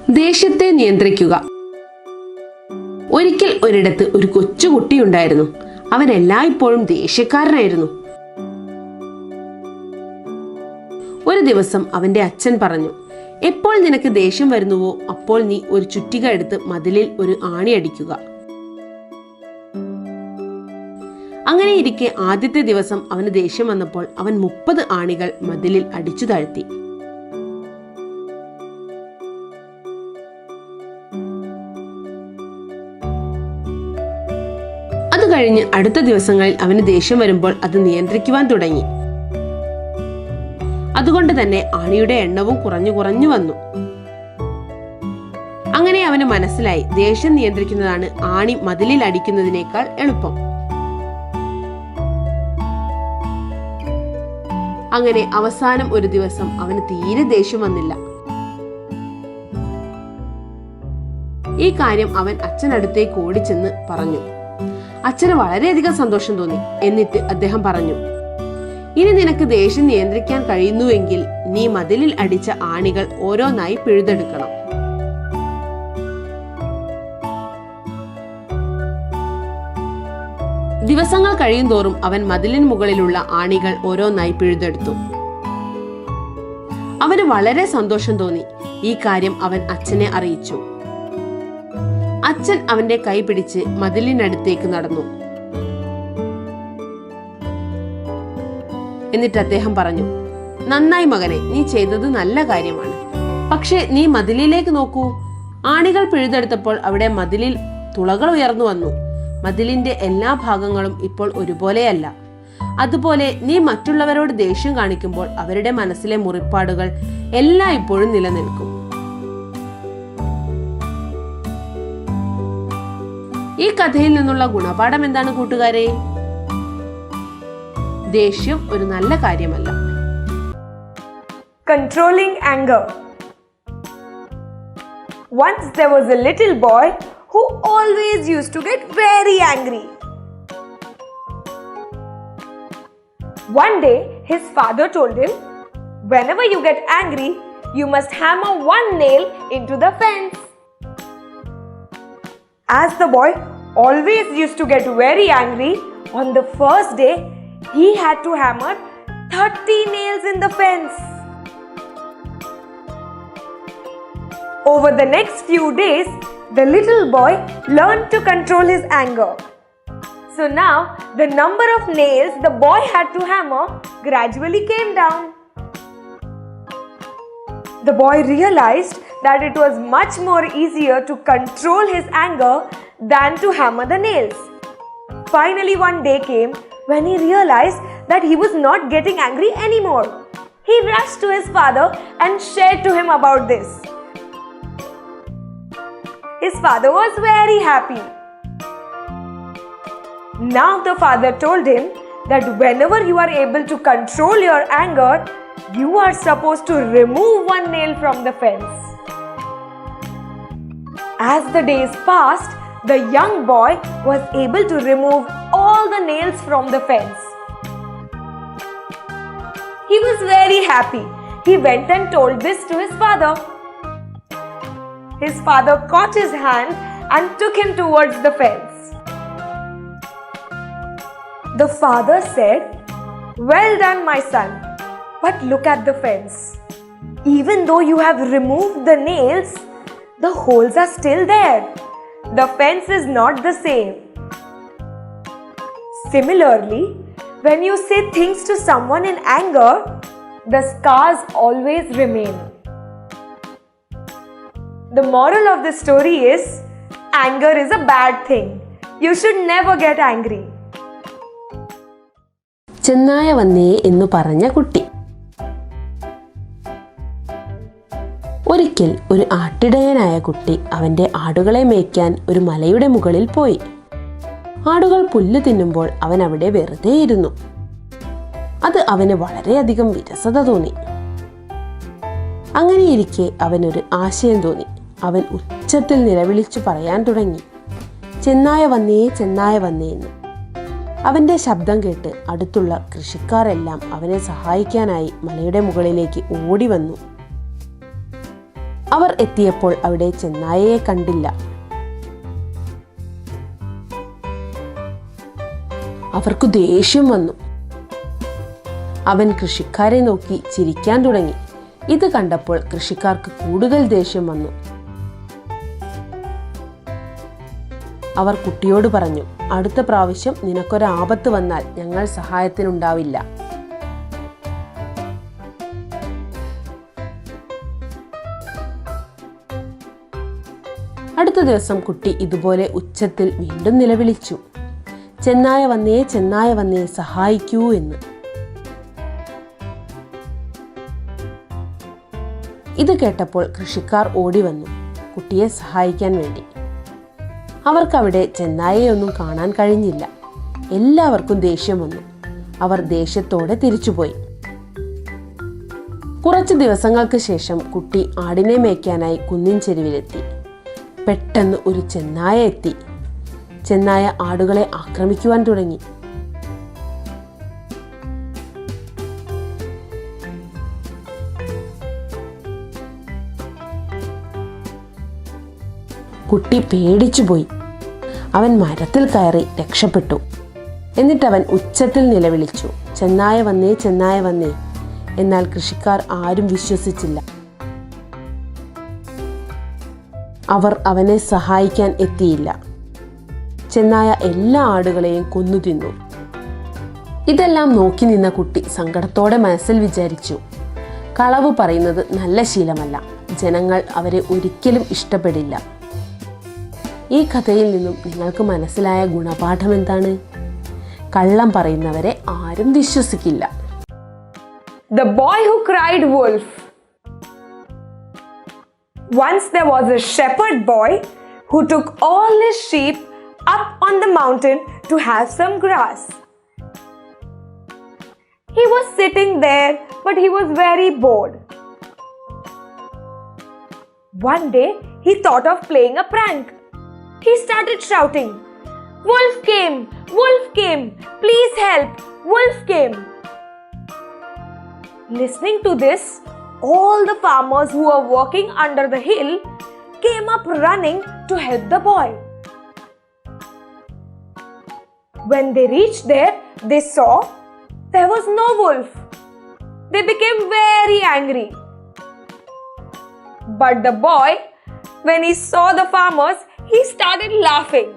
ദേഷ്യത്തെ നിയന്ത്രിക്കുക. ഒരിക്കൽ ഒരിടത്ത് ഒരു കൊച്ചുകുട്ടിയുണ്ടായിരുന്നു. അവൻ എല്ലായ്പ്പോഴും ദേഷ്യക്കാരനായിരുന്നു. ഒരു ദിവസം അവന്റെ അച്ഛൻ പറഞ്ഞു, എപ്പോൾ നിനക്ക് ദേഷ്യം വരുന്നുവോ അപ്പോൾ നീ ഒരു ചുറ്റിക എടുത്ത് മതിലിൽ ഒരു ആണി അടിക്കുക. അങ്ങനെ ഇരിക്കെ ആദ്യത്തെ ദിവസം അവന് ദേഷ്യം വന്നപ്പോൾ അവൻ 30 ആണികൾ മതിലിൽ അടിച്ചു താഴ്ത്തി. അത് കഴിഞ്ഞ് അടുത്ത ദിവസങ്ങളിൽ അവന് ദേഷ്യം വരുമ്പോൾ അത് നിയന്ത്രിക്കുവാൻ തുടങ്ങി. അതുകൊണ്ട് തന്നെ ആണിയുടെ എണ്ണവും കുറഞ്ഞു വന്നു. അങ്ങനെ അവന് മനസ്സിലായി, ദേഷ്യം നിയന്ത്രിക്കുന്നതാണ് ആണി മതിലിൽ അടിക്കുന്നതിനേക്കാൾ എളുപ്പം. അങ്ങനെ അവസാനം ഒരു ദിവസം അവന് തീരെ ദേഷ്യം വന്നില്ല. ഈ കാര്യം അവൻ അച്ഛനടുത്തേക്ക് ഓടിച്ചെന്ന് പറഞ്ഞു. അച്ഛന് വളരെയധികം സന്തോഷം തോന്നി. എന്നിട്ട് അദ്ദേഹം പറഞ്ഞു, ഇനി നിനക്ക് ദേഷ്യം നിയന്ത്രിക്കാൻ കഴിയുന്നുവെങ്കിൽ നീ മതിലിൽ അടിച്ച ആണികൾ ഓരോന്നായി പിഴുതെടുക്കണം. ദിവസങ്ങൾ കഴിയുന്തോറും അവൻ മതിലിന് മുകളിലുള്ള ആണികൾ ഓരോന്നായി പിഴുതെടുത്തു. അവന് വളരെ സന്തോഷം തോന്നി. ഈ കാര്യം അവൻ അച്ഛനെ അറിയിച്ചു. അച്ഛൻ അവന്റെ കൈ പിടിച്ച് മതിലിനടുത്തേക്ക് നടന്നു. എന്നിട്ട് അദ്ദേഹം പറഞ്ഞു, നന്നായി മകനെ, നീ ചെയ്തത് നല്ല കാര്യമാണ്. പക്ഷെ നീ മതിലിലേക്ക് നോക്കൂ. ആണികൾ പിഴുതെടുത്തപ്പോൾ അവിടെ മതിലിൽ തുളകൾ ഉയർന്നു വന്നു. മതിലിന്റെ എല്ലാ ഭാഗങ്ങളും ഇപ്പോൾ ഒരുപോലെയല്ല. അതുപോലെ നീ മറ്റുള്ളവരോട് ദേഷ്യം കാണിക്കുമ്പോൾ അവരുടെ മനസ്സിലെ മുറിപ്പാടുകൾ എല്ലാം ഇപ്പോഴും നിലനിൽക്കും. ഈ കഥയിൽ നിന്നുള്ള ഗുണപാഠം എന്താണ് കൂട്ടുകാരെ? ദേഷ്യം ഒരു നല്ല കാര്യമല്ല. Controlling anger. Once there was a little boy who always used to get very angry. One day, his father told him, whenever you get angry, you must hammer one nail into the fence. As the boy always used to get very angry, on the first day, he had to hammer 30 nails in the fence. Over the next few days, the little boy learned to control his anger. So now, the number of nails the boy had to hammer gradually came down. The boy realized that it was much more easier to control his anger than to hammer the nails. Finally, one day came when he realized that he was not getting angry anymore. He rushed to his father and shared to him about this. His father was very happy. Now the father told him that whenever you are able to control your anger, you are supposed to remove one nail from the fence. As the days passed, the young boy was able to remove all the nails from the fence. He was very happy. He went and told this to his father. His father caught his hand and took him towards the fence. The father said, "Well done, my son, but look at the fence. Even though you have removed the nails, the holes are still there. The fence is not the same." Similarly, when you say things to someone in anger, the scars always remain. The moral of the story is, anger is a bad thing. You should never get angry. ചെന്നായ വന്നേ എന്നു പറഞ്ഞ കുട്ടി. ഒരിക്കൽ ഒരു ആട്ടിടയനായ കുട്ടി അവന്റെ ആടുകളെ മേയ്ക്കാൻ ഒരു മലയുടെ മുകളിൽ പോയി. ആടുകൾ പുല്ല് തിന്നുമ്പോൾ അവൻ അവിടെ വെറുതെ ഇരുന്നു. അത് അവന് വളരെയധികം വിരസത തോന്നി. അങ്ങനെയിരിക്കെ അവനൊരു ആശയം തോന്നി. അവൻ ഉച്ചത്തിൽ നിലവിളിച്ചു പറയാൻ തുടങ്ങി, ചെന്നായ വന്നേ, ചെന്നായ വന്നേ എന്ന്. അവന്റെ ശബ്ദം കേട്ട് അടുത്തുള്ള കൃഷിക്കാരെല്ലാം അവനെ സഹായിക്കാനായി മലയുടെ മുകളിലേക്ക് ഓടി വന്നു. അവർ എത്തിയപ്പോൾ അവിടെ ചെന്നായയെ കണ്ടില്ല. അവർക്ക് ദേഷ്യം വന്നു. അവൻ കൃഷിക്കാരെ നോക്കി ചിരിക്കാൻ തുടങ്ങി. ഇത് കണ്ടപ്പോൾ കൃഷിക്കാർക്ക് കൂടുതൽ ദേഷ്യം വന്നു. അവർ കുട്ടിയോട് പറഞ്ഞു, അടുത്ത പ്രാവശ്യം നിനക്കൊരാപത്ത് വന്നാൽ ഞങ്ങൾ സഹായത്തിനുണ്ടാവില്ല. അടുത്ത ദിവസം കുട്ടി ഇതുപോലെ ഉച്ചത്തിൽ വീണ്ടും നിലവിളിച്ചു, ചെന്നായ വന്നേ, ചെന്നായ വന്നേ, സഹായിക്കൂ എന്ന്. ഇത് കേട്ടപ്പോൾ കൃഷിക്കാർ ഓടി വന്നു കുട്ടിയെ സഹായിക്കാൻ വേണ്ടി. അവർക്കവിടെ ചെന്നായയൊന്നും കാണാൻ കഴിഞ്ഞില്ല. എല്ലാവർക്കും ദേഷ്യം വന്നു. അവർ ദേഷ്യത്തോടെ തിരിച്ചുപോയി. കുറച്ചു ദിവസങ്ങൾക്ക് ശേഷം കുട്ടി ആടിനെ മേയ്ക്കാനായി കുന്നിൻ ചെരുവിലെത്തി. പെട്ടെന്ന് ഒരു ചെന്നായ എത്തി. ചെന്നായ ആടുകളെ ആക്രമിക്കുവാൻ തുടങ്ങി. കുട്ടി പേടിച്ചുപോയി. അവൻ മരത്തിൽ കയറി രക്ഷപ്പെട്ടു. എന്നിട്ടവൻ ഉച്ചത്തിൽ നിലവിളിച്ചു, ചെന്നായ വന്നേ, ചെന്നായ വന്നേ. എന്നാൽ കൃഷിക്കാർ ആരും വിശ്വസിച്ചില്ല. അവർ അവനെ സഹായിക്കാൻ എത്തിയില്ല. ചെന്നായ എല്ലാ ആടുകളെയും കൊന്നു തിന്നു. ഇതെല്ലാം നോക്കി നിന്ന കുട്ടി സങ്കടത്തോടെ മനസ്സിൽ വിചാരിച്ചു, കളവ് പറയുന്നത് നല്ല ശീലമല്ല. ജനങ്ങൾ അവരെ ഒരിക്കലും ഇഷ്ടപ്പെടില്ല. ഈ കഥയിൽ നിന്നും നിങ്ങൾക്ക് മനസ്സിലായ ഗുണപാഠം എന്താണ്? കള്ളം പറയുന്നവരെ ആരും വിശ്വസിക്കില്ല. The boy who cried wolf. Once there was a shepherd boy who took all his sheep up on the mountain to have some grass. He was sitting there, but he was very bored. One day, he thought of playing a prank. He started shouting, "Wolf came! Wolf came! Please help! Wolf came!" Listening to this, all the farmers who were working under the hill came up running to help the boy. When they reached there, they saw there was no wolf. They became very angry. But the boy, when he saw the farmers, he started laughing.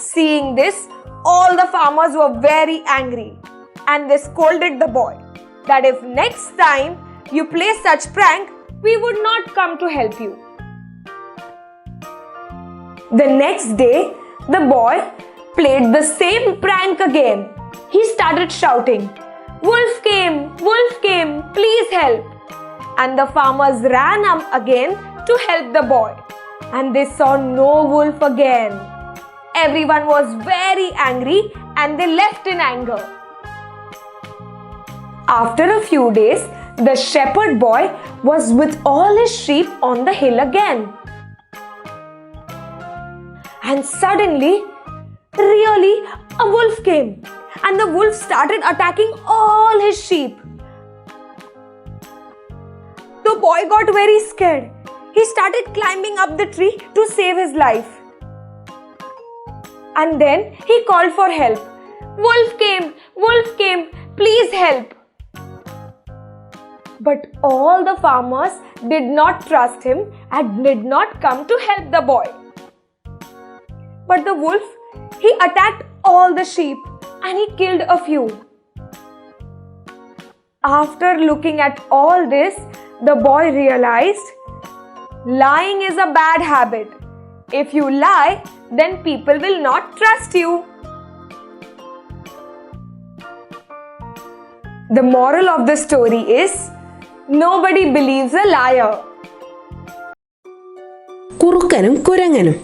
Seeing this, all the farmers were very angry and they scolded the boy that if next time you play such prank, we would not come to help you. The next day, the boy played the same prank again. He started shouting, "Wolf came! Wolf came! Please help!" And the farmers ran up again to help the boy. And they saw no wolf again. Everyone was very angry and they left in anger. After a few days, the shepherd boy was with all his sheep on the hill again. And suddenly, really, a wolf came. And the wolf started attacking all his sheep. The boy got very scared. He started climbing up the tree to save his life. And then he called for help. "Wolf came! Wolf came! Please help!" But all the farmers did not trust him and did not come to help the boy. But the wolf, he attacked all the sheep and he killed a few. After looking at all this, the boy realized lying is a bad habit. If you lie, then people will not trust you. The moral of the story is nobody believes a liar. കുറുക്കനും കുരങ്ങനും.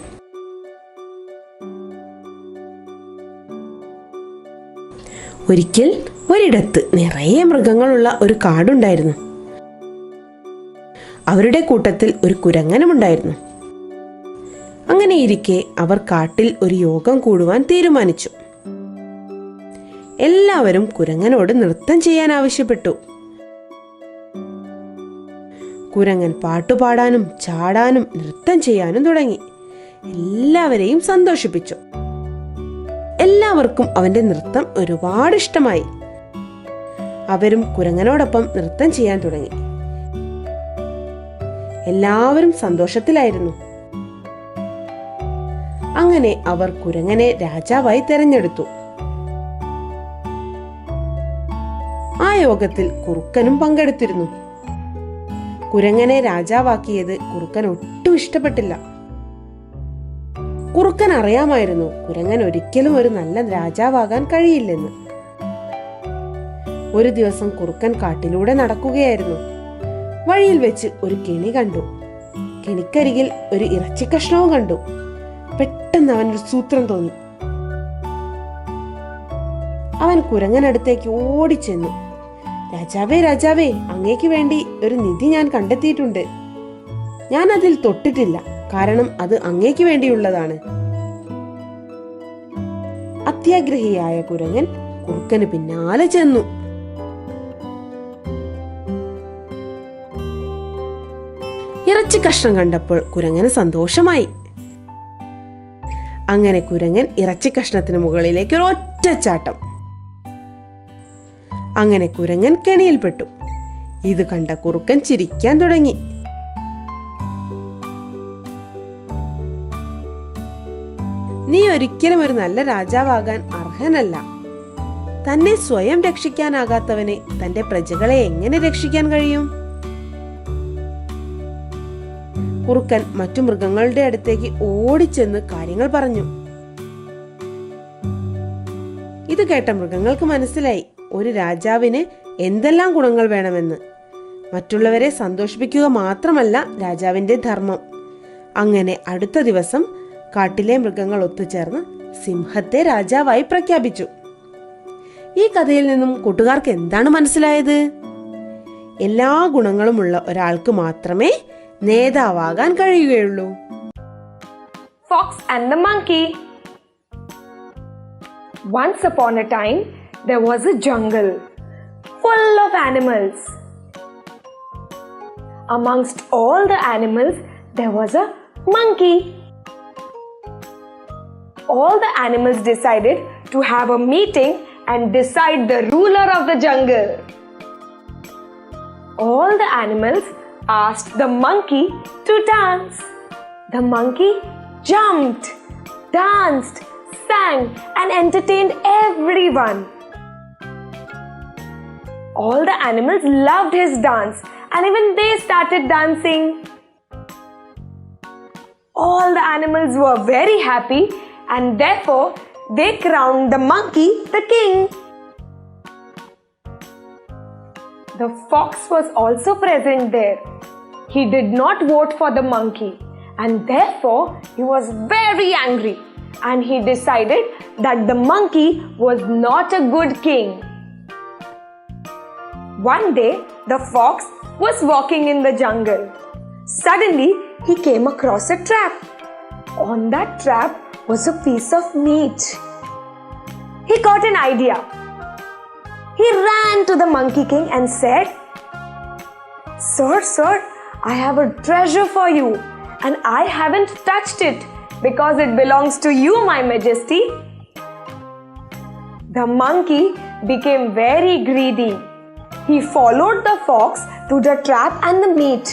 ഒരിക്കൽ ഒരിടത്ത് നിറയെ മൃഗങ്ങളുള്ള ഒരു കാടുണ്ടായിരുന്നു. അവരുടെ കൂട്ടത്തിൽ ഒരു കുരങ്ങനുമുണ്ടായിരുന്നു. അങ്ങനെയിരിക്കെ അവർ കാട്ടിൽ ഒരു യോഗം കൂടുവാൻ തീരുമാനിച്ചു. എല്ലാവരും കുരങ്ങനോട് നൃത്തം ചെയ്യാൻ ആവശ്യപ്പെട്ടു. കുരങ്ങൻ പാട്ടുപാടാനും ചാടാനും നൃത്തം ചെയ്യാനും തുടങ്ങി. എല്ലാവരെയും സന്തോഷിപ്പിച്ചു. എല്ലാവർക്കും അവന്റെ നൃത്തം ഒരുപാട് ഇഷ്ടമായി. അവരും കുരങ്ങനോടൊപ്പം നൃത്തം ചെയ്യാൻ തുടങ്ങി. എല്ലാവരും സന്തോഷത്തിലായിരുന്നു. അങ്ങനെ അവർ കുരങ്ങനെ രാജാവായി തെരഞ്ഞെടുത്തു. ആ യോഗത്തിൽ കുറുക്കനും പങ്കെടുത്തിരുന്നു. കുരങ്ങനെ രാജാവാക്കിയത് കുറുക്കൻ ഒട്ടും ഇഷ്ടപ്പെട്ടില്ല. കുറുക്കൻ അറിയാമായിരുന്നു കുരങ്ങൻ ഒരിക്കലും ഒരു നല്ല രാജാവാകാൻ കഴിയില്ലെന്ന്. ഒരു ദിവസം കുറുക്കൻ കാട്ടിലൂടെ നടക്കുകയായിരുന്നു. വഴിയിൽ വെച്ച് ഒരു കെണി കണ്ടു. കെണിക്കരികിൽ ഒരു ഇറച്ചി കഷ്ണവും കണ്ടു. പെട്ടെന്ന് അവനൊരു സൂത്രം തോന്നി. അവൻ കുരങ്ങനടുത്തേക്ക് ഓടിച്ചെന്നു. രാജാവേ, രാജാവേ, അങ്ങേക്ക് വേണ്ടി ഒരു നിധി ഞാൻ കണ്ടെത്തിയിട്ടുണ്ട്. ഞാൻ അതിൽ തൊട്ടിട്ടില്ല, കാരണം അത് അങ്ങേക്ക് വേണ്ടിയുള്ളതാണ്. അത്യാഗ്രഹിയായ കുരങ്ങൻ കുറുക്കന് പിന്നാലെ ചെന്നു. ഇറച്ചി കഷ്ണം കണ്ടപ്പോൾ കുരങ്ങന് സന്തോഷമായി. അങ്ങനെ കുരങ്ങൻ ഇറച്ചി കഷ്ണത്തിന് മുകളിലേക്ക് ഒരു ഒറ്റച്ചാട്ടം. അങ്ങനെ കുരങ്ങൻ കെണിയിൽപ്പെട്ടു. ഇത് കണ്ട കുറുക്കൻ ചിരിക്കാൻ തുടങ്ങി. നീ ഒരിക്കലും ഒരു നല്ല രാജാവാകാൻ അർഹനല്ല. തന്നെ സ്വയം രക്ഷിക്കാനാകാത്തവനെ തന്റെ പ്രജകളെ എങ്ങനെ രക്ഷിക്കാൻ കഴിയും? കുറുക്കൻ മറ്റു മൃഗങ്ങളുടെ അടുത്തേക്ക് ഓടിച്ചെന്ന് കാര്യങ്ങൾ പറഞ്ഞു. ഇത് കേട്ട മൃഗങ്ങൾക്ക് മനസ്സിലായി ഒരു രാജാവിന് എന്തെല്ലാം ഗുണങ്ങൾ വേണമെന്ന്. മറ്റുള്ളവരെ സന്തോഷിപ്പിക്കുക മാത്രമല്ല രാജാവിന്റെ ധർമ്മം. അങ്ങനെ അടുത്ത ദിവസം കാട്ടിലെ മൃഗങ്ങൾ ഒത്തുചേർന്ന് സിംഹത്തെ രാജാവായി പ്രഖ്യാപിച്ചു. ഈ കഥയിൽ നിന്നും കൂട്ടുകാർക്ക് എന്താണ് മനസ്സിലായത്? എല്ലാ ഗുണങ്ങളുമുള്ള ഒരാൾക്ക് മാത്രമേ നേതാവാകാൻ കഴിയുകയുള്ളൂ. Fox and the Monkey. Once upon a time, there was a jungle full of animals. Amongst all the animals, there was a monkey. All the animals decided to have a meeting and decide the ruler of the jungle. All the animals asked the monkey to dance. The monkey jumped, danced, sang, and entertained everyone. All the animals loved his dance, and even they started dancing. All the animals were very happy, and therefore they crowned the monkey the king. The fox was also present there. He did not vote for the monkey, and therefore he was very angry, and he decided that the monkey was not a good king. One day, the fox was walking in the jungle. Suddenly, he came across a trap. On that trap was a piece of meat. He got an idea. He ran to the Monkey King and said, Sir, I have a treasure for you, and I haven't touched it because it belongs to you, my majesty. The monkey became very greedy. He followed the fox to the trap and the meat.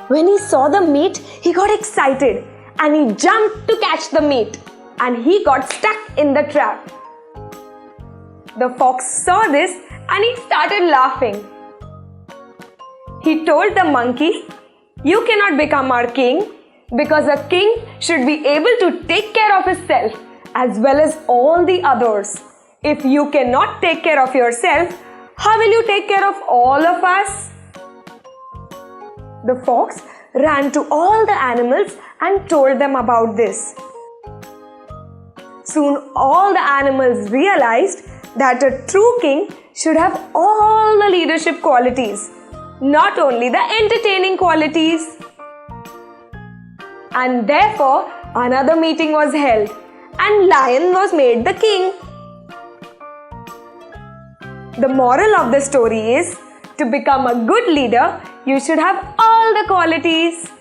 When he saw the meat, he got excited and he jumped to catch the meat, and he got stuck in the trap. The fox saw this and he started laughing. He told the monkey, "You cannot become our king because a king should be able to take care of himself as well as all the others. If you cannot take care of yourself, how will you take care of all of us?" The fox ran to all the animals and told them about this. Soon all the animals realized that a true king should have all the leadership qualities, not only the entertaining qualities. And therefore, another meeting was held and Lion was made the king. The moral of the story is, To become a good leader, you should have all the qualities.